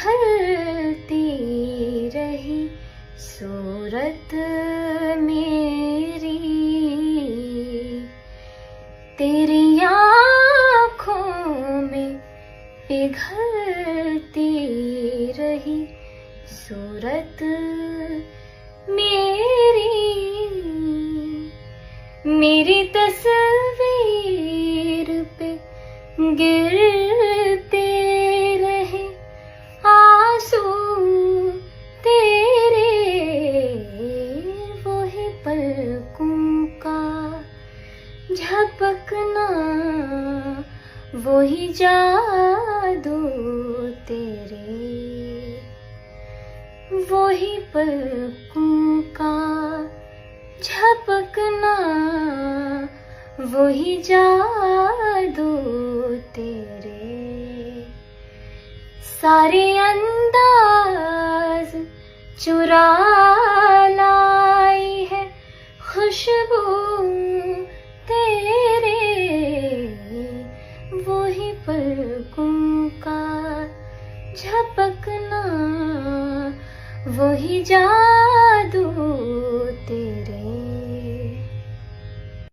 पिघलती रही सूरत मेरी, तेरी आँखों में पिघलती रही सूरत मेरी तस्वीर पे गिरते रहे आंसू तेरे, वही पलकों का झपकना, वही जादू तेरे, वही पलकों का झपकना, वही जादू तेरे। सारे अंदाज चुरा लाई है खुशबू तेरे, वही पलकों का झपकना, वही जादू